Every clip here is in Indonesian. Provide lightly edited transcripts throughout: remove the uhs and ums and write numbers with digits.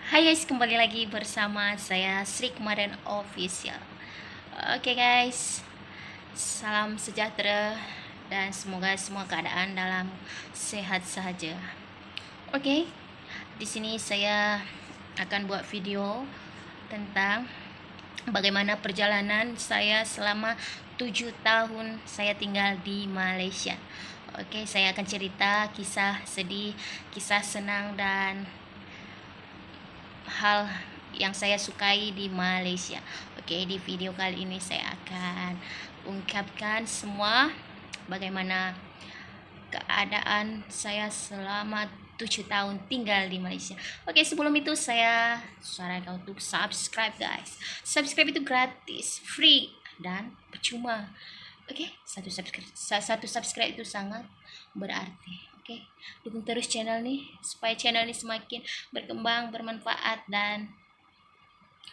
Hai guys, kembali lagi bersama saya Sri Kemarin Official. Oke guys, salam sejahtera dan semoga semua keadaan dalam sehat saja. Oke, di sini saya akan buat video tentang bagaimana perjalanan saya selama 7 tahun saya tinggal di Malaysia. Oke, saya akan cerita kisah sedih, kisah senang, dan hal yang saya sukai di Malaysia. Oke, di video kali ini saya akan ungkapkan semua bagaimana keadaan saya selama 7 tahun tinggal di Malaysia. Oke, sebelum itu saya sarankan untuk subscribe guys. Subscribe itu gratis, free, dan percuma. Oke, satu subscribe itu sangat berarti. Oke, dukung terus channel nih supaya channel ini semakin berkembang, bermanfaat, dan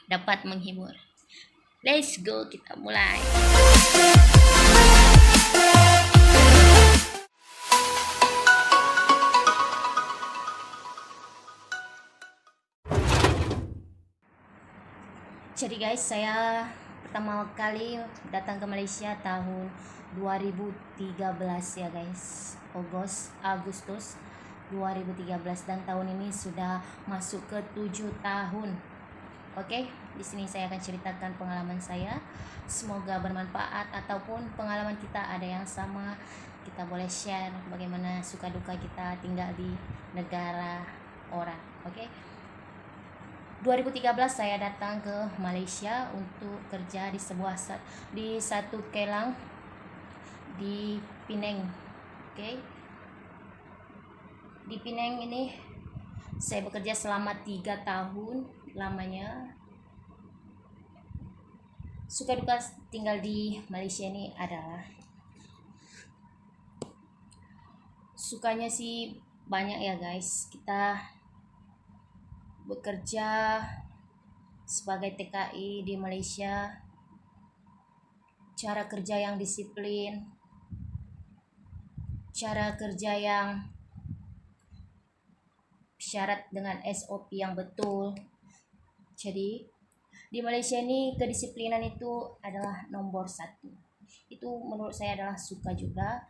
dapat menghibur. Let's go, kita mulai. Jadi guys, saya pertama kali datang ke Malaysia tahun 2013 ya guys. Agustus 2013, dan tahun ini sudah masuk ke 7 tahun. Oke, di sini saya akan ceritakan pengalaman saya. Semoga bermanfaat, ataupun pengalaman kita ada yang sama. Kita boleh share bagaimana suka duka kita tinggal di negara orang. Oke. 2013 saya datang ke Malaysia untuk kerja di satu kilang di Penang. Oke. Di Penang ini saya bekerja selama 3 tahun lamanya. Suka duka tinggal di Malaysia ini adalah, sukanya sih banyak ya guys. Kita bekerja sebagai TKI di Malaysia, cara kerja yang disiplin, cara kerja yang syarat dengan SOP yang betul. Jadi di Malaysia ini kedisiplinan itu adalah nomor 1. Itu menurut saya adalah suka juga.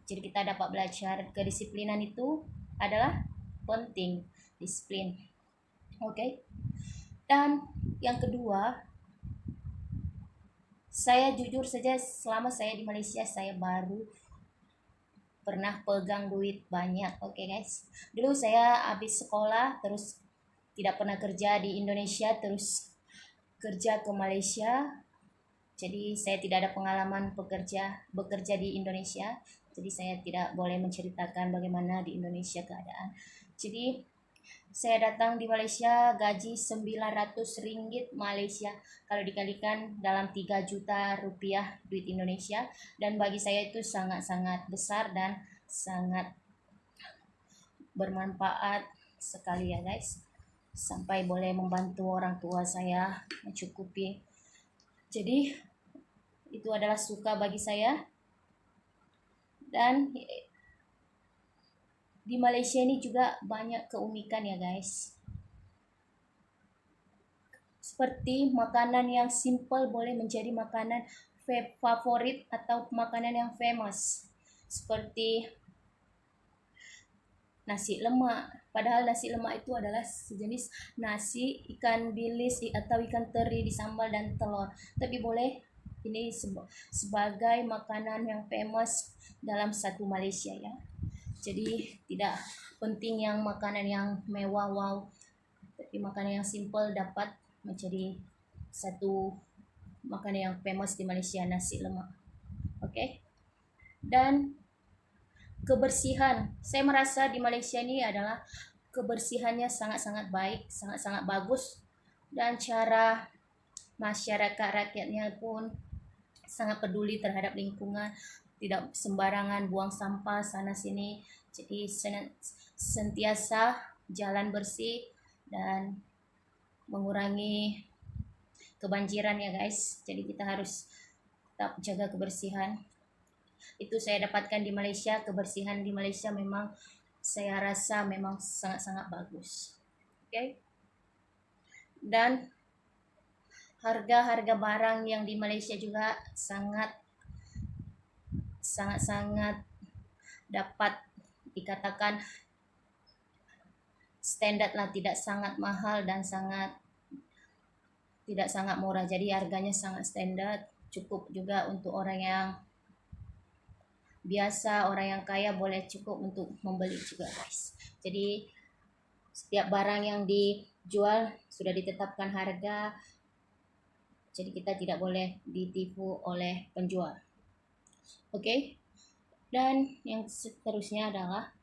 Jadi kita dapat belajar kedisiplinan itu adalah penting, disiplin. Oke. Dan yang kedua, saya jujur saja selama saya di Malaysia saya baru pernah pegang duit banyak. Oke guys. Dulu saya habis sekolah terus tidak pernah kerja di Indonesia, terus kerja ke Malaysia. Jadi saya tidak ada pengalaman bekerja di Indonesia. Jadi saya tidak boleh menceritakan bagaimana di Indonesia keadaan. Jadi saya datang di Malaysia, gaji 900 ringgit Malaysia. Kalau dikalikan dalam 3 juta rupiah duit Indonesia. Dan bagi saya itu sangat-sangat besar dan sangat bermanfaat sekali ya guys. Sampai boleh membantu orang tua saya mencukupi. Jadi itu adalah suka bagi saya. Dan di Malaysia ini juga banyak keunikan ya guys. Seperti makanan yang simple boleh menjadi makanan favorit atau makanan yang famous. Seperti nasi lemak. Padahal nasi lemak itu adalah sejenis nasi, ikan bilis atau ikan teri disambal dan telur. Tapi boleh ini sebagai makanan yang famous dalam satu Malaysia ya. Jadi tidak penting yang makanan yang mewah wow, tapi makanan yang simple dapat menjadi satu makanan yang famous di Malaysia, nasi lemak. Oke. Dan kebersihan, saya merasa di Malaysia ini adalah kebersihannya sangat-sangat baik, sangat-sangat bagus, dan cara masyarakat rakyatnya pun sangat peduli terhadap lingkungan, tidak sembarangan buang sampah sana sini. Jadi sentiasa jalan bersih dan mengurangi kebanjiran ya guys. Jadi kita harus tetap jaga kebersihan. Itu saya dapatkan di Malaysia. Kebersihan di Malaysia memang saya rasa memang sangat-sangat bagus. Oke. Dan harga-harga barang yang di Malaysia juga sangat dapat dikatakan standar lah, tidak sangat mahal dan tidak sangat murah. Jadi harganya sangat standar, cukup juga untuk orang yang biasa, orang yang kaya boleh cukup untuk membeli juga guys. Jadi setiap barang yang dijual sudah ditetapkan harga, jadi kita tidak boleh ditipu oleh penjual. Oke. Dan yang seterusnya adalah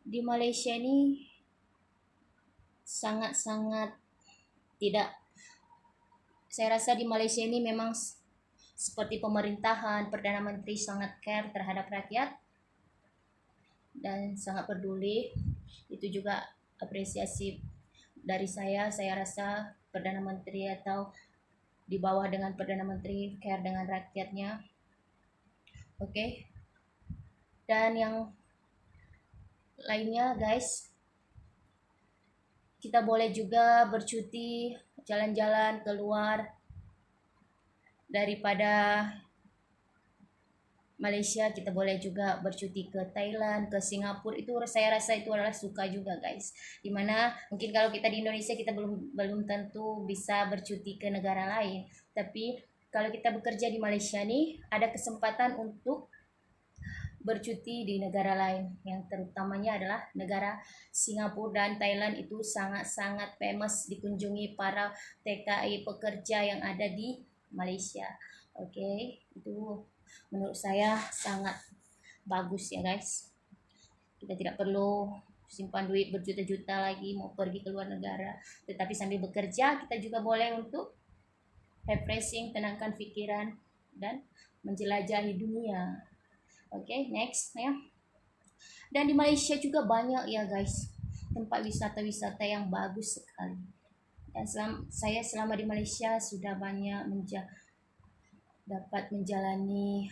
di Malaysia ini sangat-sangat tidak, saya rasa di Malaysia ini memang seperti pemerintahan, Perdana Menteri sangat care terhadap rakyat dan sangat peduli. Itu juga apresiasi dari saya rasa Perdana Menteri atau di bawah dengan Perdana Menteri care dengan rakyatnya. Oke. Dan yang lainnya guys, kita boleh juga bercuti, jalan-jalan keluar daripada Malaysia. Kita boleh juga bercuti ke Thailand, ke Singapura. Itu saya rasa itu adalah suka juga guys. Dimana mungkin kalau kita di Indonesia kita belum tentu bisa bercuti ke negara lain, tapi kalau kita bekerja di Malaysia nih ada kesempatan untuk bercuti di negara lain, yang terutamanya adalah negara Singapura dan Thailand. Itu sangat-sangat famous dikunjungi para TKI pekerja yang ada di Malaysia. Oke, itu menurut saya sangat bagus ya guys. Kita tidak perlu simpan duit berjuta-juta lagi mau pergi ke luar negara, tetapi sambil bekerja kita juga boleh untuk refreshing, tenangkan pikiran dan menjelajahi dunia. Oke, next ya. Dan di Malaysia juga banyak ya guys tempat wisata-wisata yang bagus sekali. Dan saya selama di Malaysia sudah banyak dapat menjalani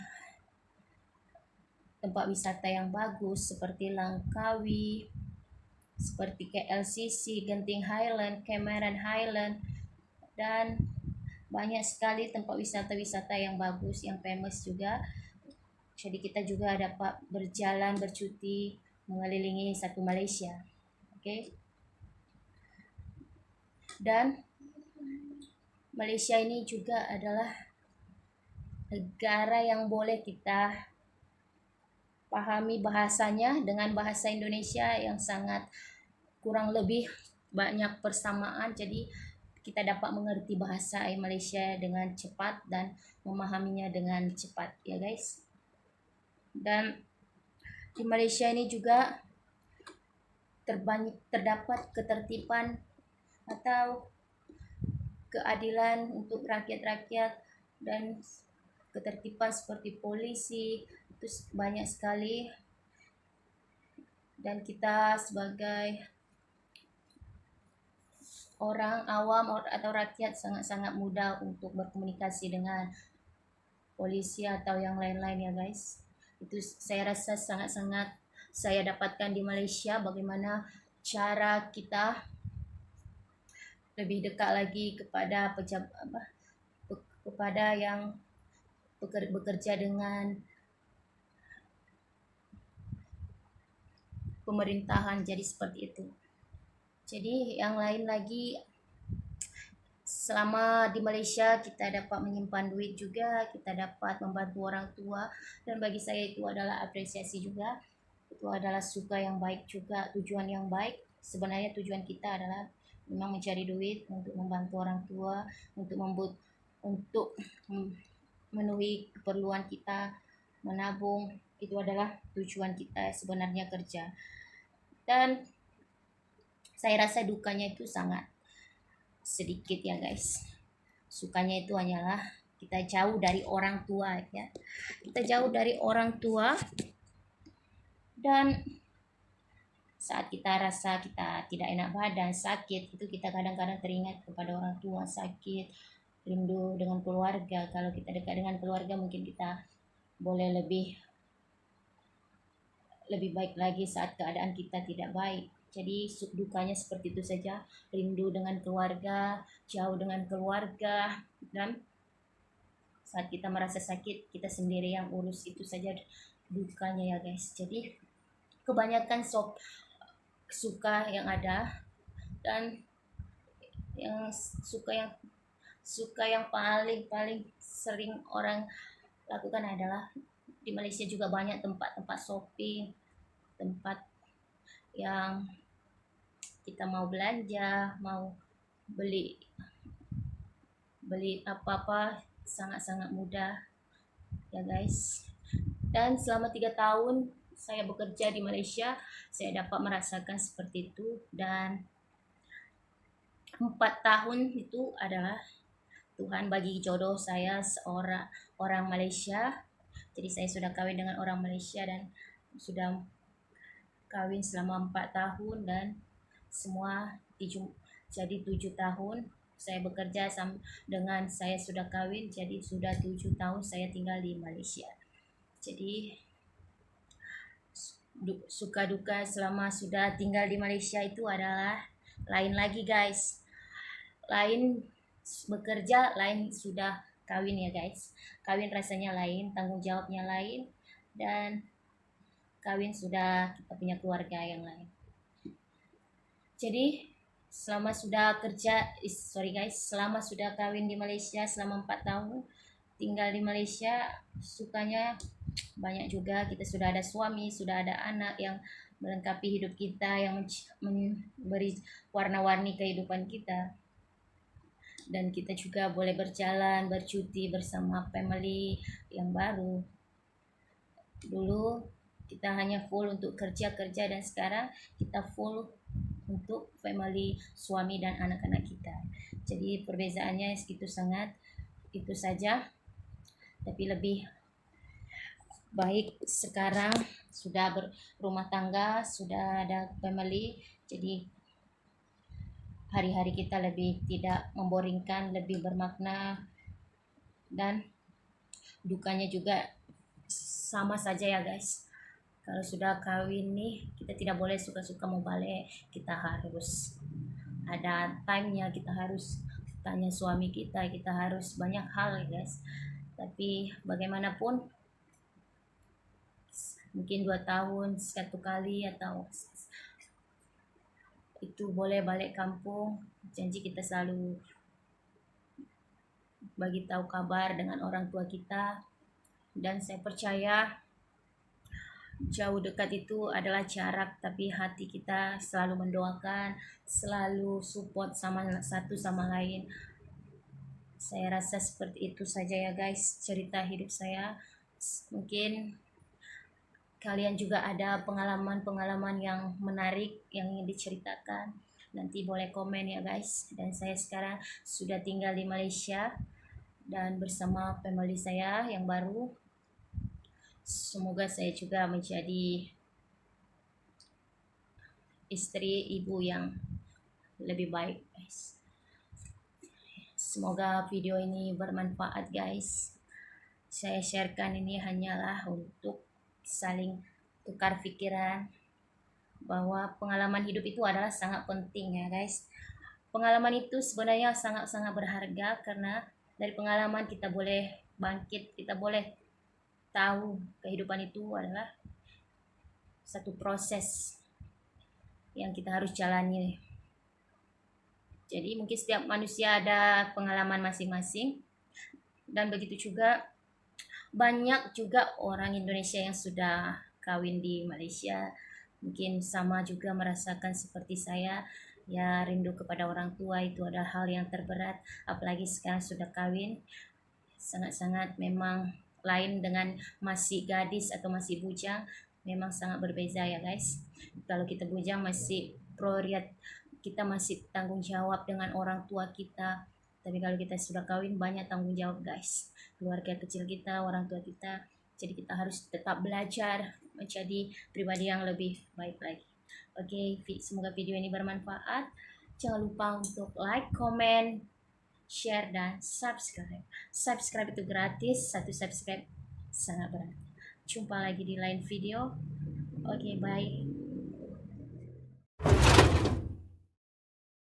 tempat wisata yang bagus seperti Langkawi, seperti KLCC, Genting Highland, Cameron Highland, dan banyak sekali tempat wisata-wisata yang bagus, yang famous juga. Jadi kita juga dapat berjalan bercuti mengelilingi satu Malaysia. Oke. Dan Malaysia ini juga adalah negara yang boleh kita pahami bahasanya dengan bahasa Indonesia yang sangat kurang lebih banyak persamaan. Jadi kita dapat mengerti bahasa Malaysia dengan cepat dan memahaminya dengan cepat ya guys. Dan di Malaysia ini juga terdapat ketertiban atau keadilan untuk rakyat-rakyat dan ketertiban seperti polisi itu banyak sekali. Dan kita sebagai orang awam atau rakyat sangat-sangat mudah untuk berkomunikasi dengan polisi atau yang lain-lain ya guys. Itu saya rasa sangat-sangat saya dapatkan di Malaysia, bagaimana cara kita lebih dekat lagi kepada kepada yang bekerja dengan pemerintahan. Jadi seperti itu. Jadi yang lain lagi, selama di Malaysia kita dapat menyimpan duit juga, kita dapat membantu orang tua, dan bagi saya itu adalah apresiasi juga. Itu adalah suka yang baik juga, tujuan yang baik. Sebenarnya tujuan kita adalah memang mencari duit untuk membantu orang tua, untuk memenuhi keperluan kita, menabung. Itu adalah tujuan kita sebenarnya kerja. Dan saya rasa dukanya itu sangat sedikit ya guys. Sukanya itu hanyalah kita jauh dari orang tua ya. Kita jauh dari orang tua, dan saat kita rasa kita tidak enak badan, sakit, itu kita kadang-kadang teringat kepada orang tua, sakit, rindu dengan keluarga. Kalau kita dekat dengan keluarga mungkin kita boleh lebih baik lagi saat keadaan kita tidak baik. Jadi dukanya seperti itu saja, rindu dengan keluarga, jauh dengan keluarga, dan saat kita merasa sakit kita sendiri yang urus, itu saja dukanya ya guys. Jadi kebanyakan suka yang ada, dan yang suka yang paling sering orang lakukan adalah di Malaysia juga banyak tempat-tempat shopping, tempat yang kita mau belanja, mau beli apa-apa sangat-sangat mudah ya guys. Dan selama 3 tahun saya bekerja di Malaysia, saya dapat merasakan seperti itu. Dan 4 tahun itu adalah Tuhan bagi jodoh saya seorang orang Malaysia. Jadi saya sudah kawin dengan orang Malaysia dan sudah kawin selama 4 tahun, dan semua jadi 7 tahun saya bekerja dengan saya sudah kawin, jadi sudah 7 tahun saya tinggal di Malaysia. Jadi suka duka selama sudah tinggal di Malaysia itu adalah lain lagi guys. Lain bekerja, lain sudah kawin ya guys. Kawin rasanya lain, tanggung jawabnya lain, dan kawin sudah kita punya keluarga yang lain. Jadi selama sudah selama sudah kawin di Malaysia selama 4 tahun tinggal di Malaysia, sukanya banyak juga. Kita sudah ada suami, sudah ada anak yang melengkapi hidup kita, yang memberi warna-warni kehidupan kita. Dan kita juga boleh berjalan, bercuti bersama family yang baru. Dulu kita hanya full untuk kerja, dan sekarang kita full untuk family, suami dan anak-anak kita. Jadi perbezaannya itu saja, tapi lebih baik sekarang sudah berumah tangga, sudah ada family. Jadi hari-hari kita lebih tidak memboringkan, lebih bermakna, dan dukanya juga sama saja ya guys. Kalau sudah kawin nih, kita tidak boleh suka-suka mau balik, kita harus ada time-nya, kita harus tanya suami kita harus banyak hal ya guys. Tapi bagaimanapun mungkin 2 tahun 1 kali atau itu boleh balik kampung, janji kita selalu bagi tahu kabar dengan orang tua kita. Dan saya percaya jauh dekat itu adalah jarak, tapi hati kita selalu mendoakan, selalu support satu sama lain. Saya rasa seperti itu saja ya guys cerita hidup saya. Mungkin kalian juga ada pengalaman-pengalaman yang menarik yang ingin diceritakan, nanti boleh komen ya guys. Dan saya sekarang sudah tinggal di Malaysia dan bersama family saya yang baru. Semoga saya juga menjadi istri, ibu yang lebih baik guys. Semoga video ini bermanfaat guys. Saya sharekan ini hanyalah untuk saling tukar pikiran, bahwa pengalaman hidup itu adalah sangat penting ya guys. Pengalaman itu sebenarnya sangat-sangat berharga, karena dari pengalaman kita boleh bangkit, kita boleh tahu kehidupan itu adalah satu proses yang kita harus jalani. Jadi mungkin setiap manusia ada pengalaman masing-masing, dan begitu juga banyak juga orang Indonesia yang sudah kawin di Malaysia, mungkin sama juga merasakan seperti saya ya, rindu kepada orang tua itu adalah hal yang terberat, apalagi sekarang sudah kawin. Sangat-sangat memang lain dengan masih gadis atau masih bujang, memang sangat berbeza ya guys. Kalau kita bujang masih prioritas, kita masih tanggung jawab dengan orang tua kita, tapi kalau kita sudah kawin banyak tanggung jawab guys, keluarga kecil kita, orang tua kita. Jadi kita harus tetap belajar menjadi pribadi yang lebih baik lagi. Oke, semoga video ini bermanfaat. Jangan lupa untuk like, comment, share, dan subscribe. Subscribe itu gratis, satu subscribe sangat berarti. Jumpa lagi di lain video. Oke, bye.